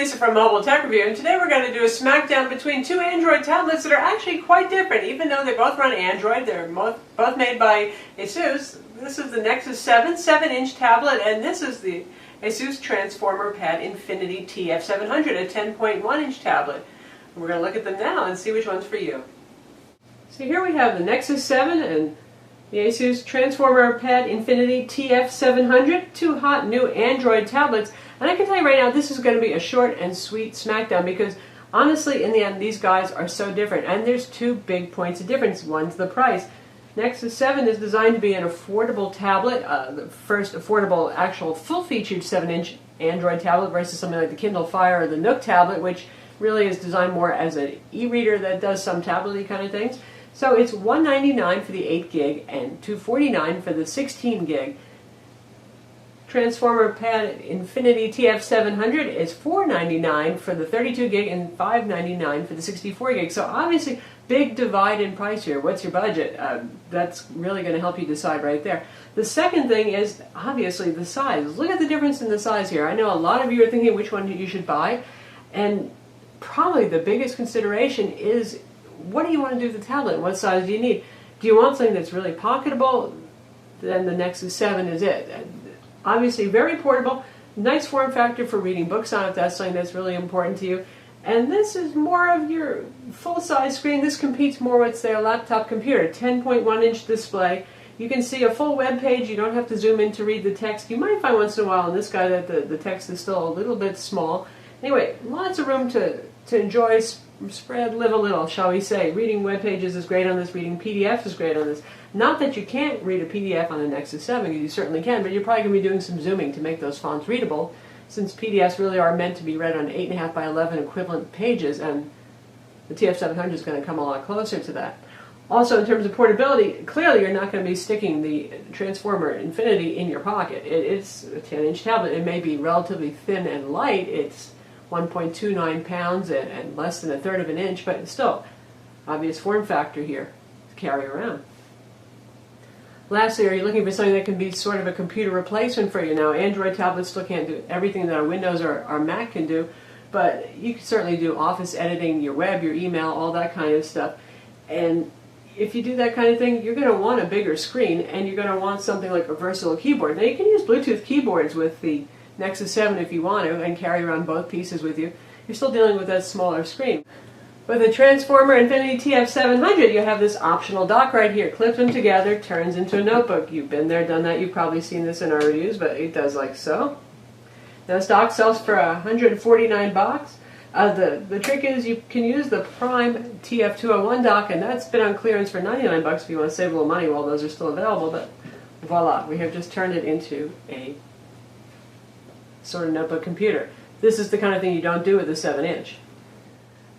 Lisa from Mobile Tech Review, and today we're going to do a smackdown between two Android tablets that are actually quite different. Even though they both run Android, they're both made by Asus. This is the Nexus 7-inch tablet, and this is the Asus Transformer Pad Infinity TF700, a 10.1-inch tablet. We're going to look at them now and see which one's for you. So here we have the Nexus 7 and the Asus Transformer Pad Infinity TF700, two hot new Android tablets. And I can tell you right now, this is going to be a short and sweet smackdown because honestly, in the end, these guys are so different. And there's two big points of difference. One's the price. Nexus 7 is designed to be an affordable tablet, the first affordable actual full-featured 7-inch Android tablet versus something like the Kindle Fire or the Nook tablet, which really is designed more as an e-reader that does some tablet-y kind of things. So it's $199 for the 8 gig and $249 for the 16 gig. Transformer Pad Infinity TF700 is $499 for the 32 gig and $599 for the 64 gig. So obviously, big divide in price here. What's your budget? That's really going to help you decide right there. The second thing is obviously the size. Look at the difference in the size here. I know a lot of you are thinking which one you should buy, and probably the biggest consideration is what do you want to do with the tablet? What size do you need? Do you want something that's really pocketable? Then the Nexus 7 is it. Obviously very portable, nice form factor for reading books on if that's something that's really important to you. And this is more of your full-size screen. This competes more with, say, a laptop computer. 10.1-inch display. You can see a full web page. You don't have to zoom in to read the text. You might find once in a while in this guy that the text is still a little bit small. Anyway, lots of room to enjoy, spread, live a little, shall we say. Reading web pages is great on this. Reading PDFs is great on this. Not that you can't read a PDF on a Nexus 7, because you certainly can, but you're probably going to be doing some zooming to make those fonts readable, since PDFs really are meant to be read on 8.5 by 11 equivalent pages, and the TF700 is going to come a lot closer to that. Also, in terms of portability, clearly you're not going to be sticking the Transformer Infinity in your pocket. It's a 10-inch tablet. It may be relatively thin and light. It's 1.29 pounds and less than 1/3 of an inch, but still, obvious form factor here to carry around. Lastly, are you looking for something that can be sort of a computer replacement for you? Now, Android tablets still can't do everything that a Windows or Mac can do, but you can certainly do office editing, your web, your email, all that kind of stuff. And if you do that kind of thing, you're going to want a bigger screen, and you're going to want something like a versatile keyboard. Now, you can use Bluetooth keyboards with the Nexus 7 if you want to, and carry around both pieces with you. You're still dealing with that smaller screen. With the Transformer Infinity TF700, you have this optional dock right here. Clips them together, turns into a notebook. You've been there, done that. You've probably seen this in our reviews, but it does like so. Now, this dock sells for $149. The trick is you can use the Prime TF201 dock, and that's been on clearance for $99 if you want to save a little money while those are still available. But voila, we have just turned it into a sort of notebook computer. This is the kind of thing you don't do with a 7-inch.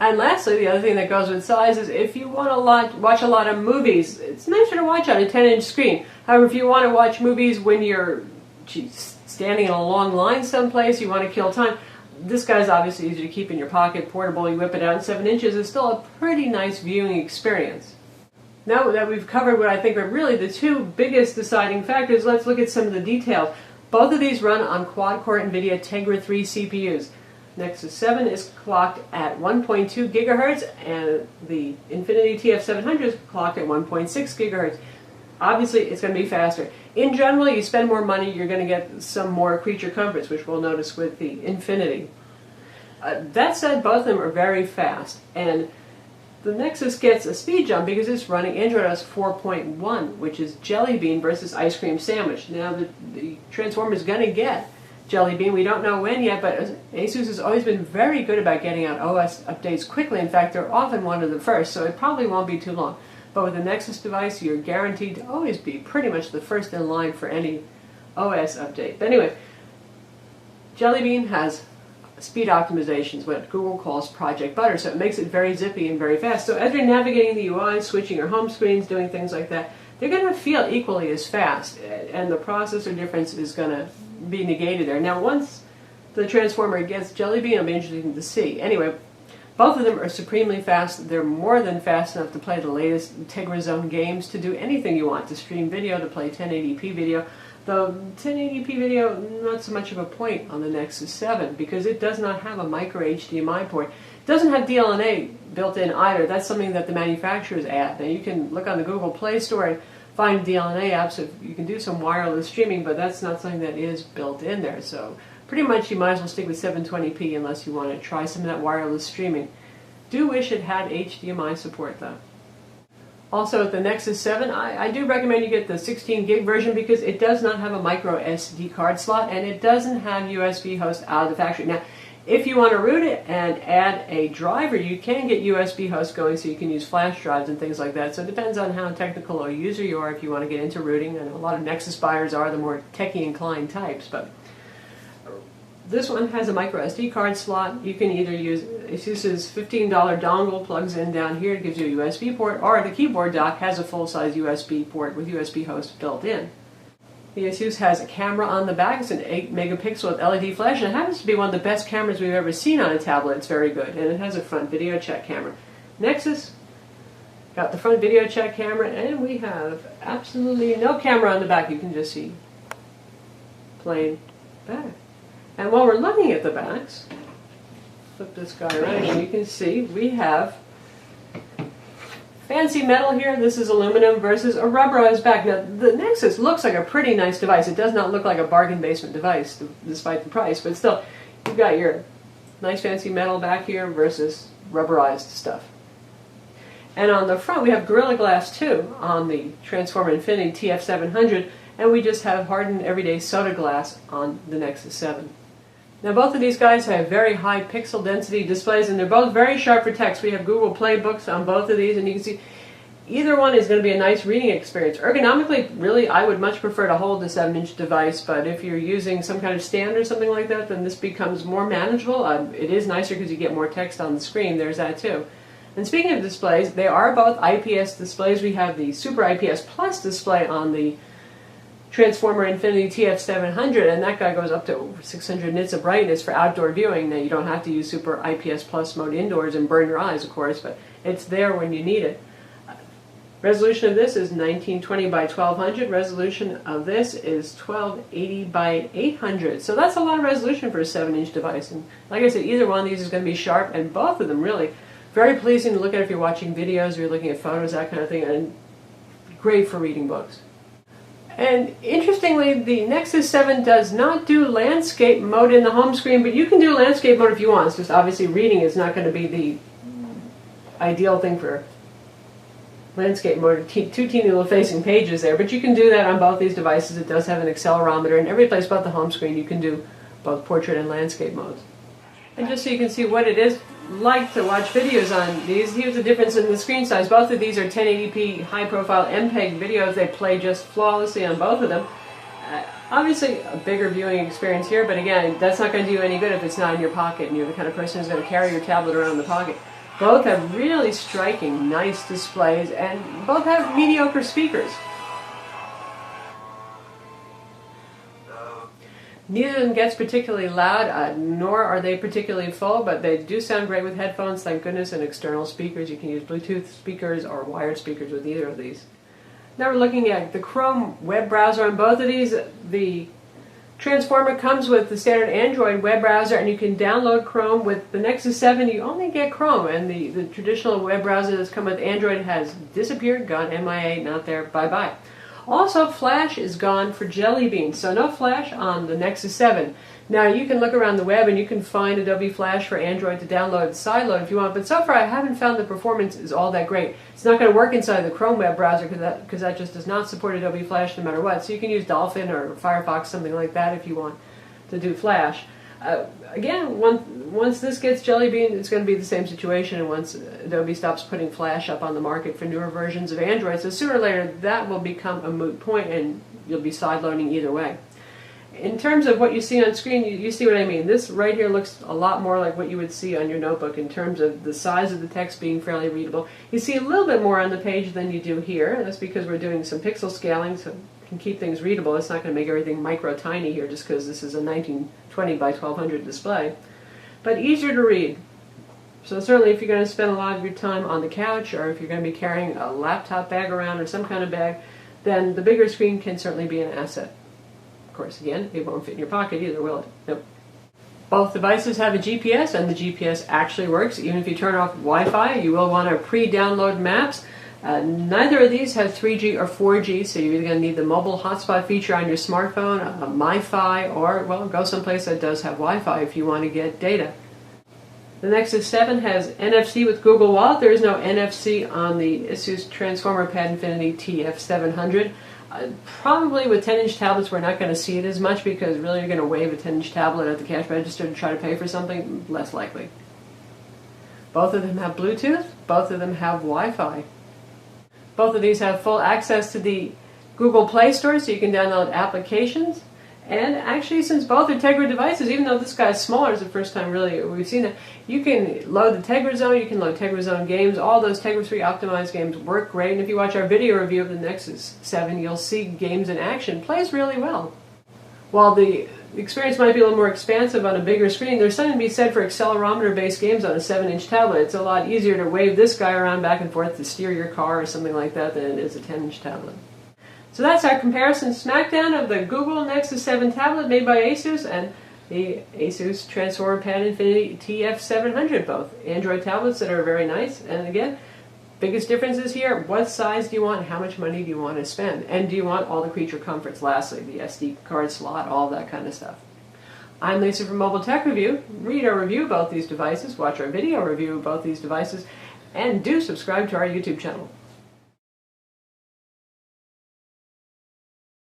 And lastly, the other thing that goes with size is if you want to watch a lot of movies, it's nicer to watch on a 10-inch screen. However, if you want to watch movies when you're standing in a long line someplace, you want to kill time, this guy's obviously easy to keep in your pocket, portable, you whip it out, and 7 inches is still a pretty nice viewing experience. Now that we've covered what I think are really the two biggest deciding factors, let's look at some of the details. Both of these run on quad-core NVIDIA Tegra 3 CPUs. Nexus 7 is clocked at 1.2 gigahertz, and the Infinity TF700 is clocked at 1.6 gigahertz. Obviously, it's going to be faster. In general, you spend more money, you're going to get some more creature comforts, which we'll notice with the Infinity. That said, both of them are very fast, and the Nexus gets a speed jump because it's running Android OS 4.1, which is Jelly Bean versus Ice Cream Sandwich. Now, the Transformer is going to get Jelly Bean. We don't know when yet, but Asus has always been very good about getting out OS updates quickly. In fact, they're often one of the first, so it probably won't be too long. But with the Nexus device, you're guaranteed to always be pretty much the first in line for any OS update. But anyway, Jelly Bean has speed optimizations, what Google calls Project Butter, so it makes it very zippy and very fast. So as you're navigating the UI, switching your home screens, doing things like that, they're going to feel equally as fast, and the processor difference is going to be negated there. Now, once the Transformer gets Jelly Bean, it'll be interesting to see. Anyway, both of them are supremely fast. They're more than fast enough to play the latest Tegra Zone games, to do anything you want, to stream video, to play 1080p video. The 1080p video, not so much of a point on the Nexus 7 because it does not have a micro HDMI port. It doesn't have DLNA built in either. That's something that the manufacturers add. Now you can look on the Google Play Store and find DLNA apps. If you can do some wireless streaming, but that's not something that is built in there. So pretty much you might as well stick with 720p unless you want to try some of that wireless streaming. Do wish it had HDMI support though. Also at the Nexus 7, I do recommend you get the 16 gig version because it does not have a micro SD card slot and it doesn't have USB host out of the factory. Now, if you want to root it and add a driver, you can get USB host going so you can use flash drives and things like that. So it depends on how technical a user you are if you want to get into rooting. I know a lot of Nexus buyers are the more techie inclined types, but this one has a micro SD card slot. You can either use Asus's $15 dongle, plugs in down here, it gives you a USB port, or the keyboard dock has a full-size USB port with USB host built in. The Asus has a camera on the back. It's an 8 megapixel with LED flash, and it happens to be one of the best cameras we've ever seen on a tablet. It's very good, and it has a front video check camera. Nexus got the front video check camera, and we have absolutely no camera on the back. You can just see plain back. And while we're looking at the backs, flip this guy around and you can see we have fancy metal here. This is aluminum versus a rubberized back. Now the Nexus looks like a pretty nice device. It does not look like a bargain basement device despite the price, but still you've got your nice fancy metal back here versus rubberized stuff. And on the front we have Gorilla Glass 2 on the Transformer Infinity TF700, and we just have hardened everyday soda glass on the Nexus 7. Now both of these guys have very high pixel density displays and they're both very sharp for text. We have Google Play books on both of these and you can see either one is going to be a nice reading experience. Ergonomically, really, I would much prefer to hold the 7-inch device, but if you're using some kind of stand or something like that, then this becomes more manageable. It is nicer because you get more text on the screen. There's that too. And speaking of displays, they are both IPS displays. We have the Super IPS Plus display on the Transformer Infinity TF700, and that guy goes up to over 600 nits of brightness for outdoor viewing. Now you don't have to use Super IPS Plus mode indoors and burn your eyes, of course, but it's there when you need it. Resolution of this is 1920 by 1200. Resolution of this is 1280 by 800. So that's a lot of resolution for a 7-inch device. And like I said, either one of these is going to be sharp, and both of them really very pleasing to look at if you're watching videos or you're looking at photos, that kind of thing, and great for reading books. And interestingly, the Nexus 7 does not do landscape mode in the home screen, but you can do landscape mode if you want. It's just obviously reading is not going to be the ideal thing for landscape mode, two teeny little facing pages there, but you can do that on both these devices. It does have an accelerometer, and every place but the home screen you can do both portrait and landscape modes. And just so you can see what it is like to watch videos on these, here's the difference in the screen size. Both of these are 1080p high-profile MPEG videos. They play just flawlessly on both of them. Obviously a bigger viewing experience here, but again, that's not going to do you any good if it's not in your pocket and you're the kind of person who's going to carry your tablet around in the pocket. Both have really striking, nice displays, and both have mediocre speakers. Neither of them gets particularly loud, nor are they particularly full, but they do sound great with headphones, thank goodness, and external speakers. You can use Bluetooth speakers or wired speakers with either of these. Now we're looking at the Chrome web browser on both of these. The Transformer comes with the standard Android web browser, and you can download Chrome. With the Nexus 7, you only get Chrome, and the traditional web browser that's come with Android has disappeared, gone MIA, not there, bye-bye. Also, Flash is gone for Jelly Bean, so no Flash on the Nexus 7. Now, you can look around the web and you can find Adobe Flash for Android to download and sideload if you want, but so far I haven't found the performance is all that great. It's not going to work inside the Chrome web browser because that just does not support Adobe Flash no matter what, so you can use Dolphin or Firefox, something like that, if you want to do Flash. Again, once this gets Jelly Bean, it's going to be the same situation, and once Adobe stops putting Flash up on the market for newer versions of Android, so sooner or later that will become a moot point and you'll be sideloading either way. In terms of what you see on screen, you see what I mean. This right here looks a lot more like what you would see on your notebook in terms of the size of the text being fairly readable. You see a little bit more on the page than you do here. That's because we're doing some pixel scaling, so can keep things readable. It's not going to make everything micro tiny here just because this is a 1920 by 1200 display. But easier to read. So certainly if you're going to spend a lot of your time on the couch, or if you're going to be carrying a laptop bag around or some kind of bag, then the bigger screen can certainly be an asset. course, again, it won't fit in your pocket either, will it? Nope. Both devices have a GPS, and the GPS actually works. Even if you turn off Wi-Fi, you will want to pre-download maps. Neither of these have 3G or 4G, so you're either going to need the mobile hotspot feature on your smartphone, MiFi, or, well, go someplace that does have Wi-Fi if you want to get data. The Nexus 7 has NFC with Google Wallet. There is no NFC on the Asus Transformer Pad Infinity TF700. Probably with 10-inch tablets we're not going to see it as much, because really you're going to wave a 10-inch tablet at the cash register to try to pay for something, less likely. Both of them have Bluetooth, both of them have Wi-Fi. Both of these have full access to the Google Play Store, so you can download applications. And actually, since both are Tegra devices, even though this guy's smaller, it's the first time really we've seen it, you can load the Tegra Zone, you can load Tegra Zone games. All those Tegra 3 optimized games work great. And if you watch our video review of the Nexus 7, you'll see games in action. Plays really well. While the experience might be a little more expansive on a bigger screen, there's something to be said for accelerometer-based games on a 7-inch tablet. It's a lot easier to wave this guy around back and forth to steer your car or something like that than it is a 10-inch tablet. So that's our comparison Smackdown of the Google Nexus 7 tablet made by Asus and the Asus Transformer Pad Infinity TF700, both Android tablets that are very nice. And again, biggest difference is here, what size do you want, how much money do you want to spend, and do you want all the creature comforts, lastly, the SD card slot, all that kind of stuff. I'm Lisa from Mobile Tech Review. Read our review about these devices, watch our video review of both these devices, and do subscribe to our YouTube channel.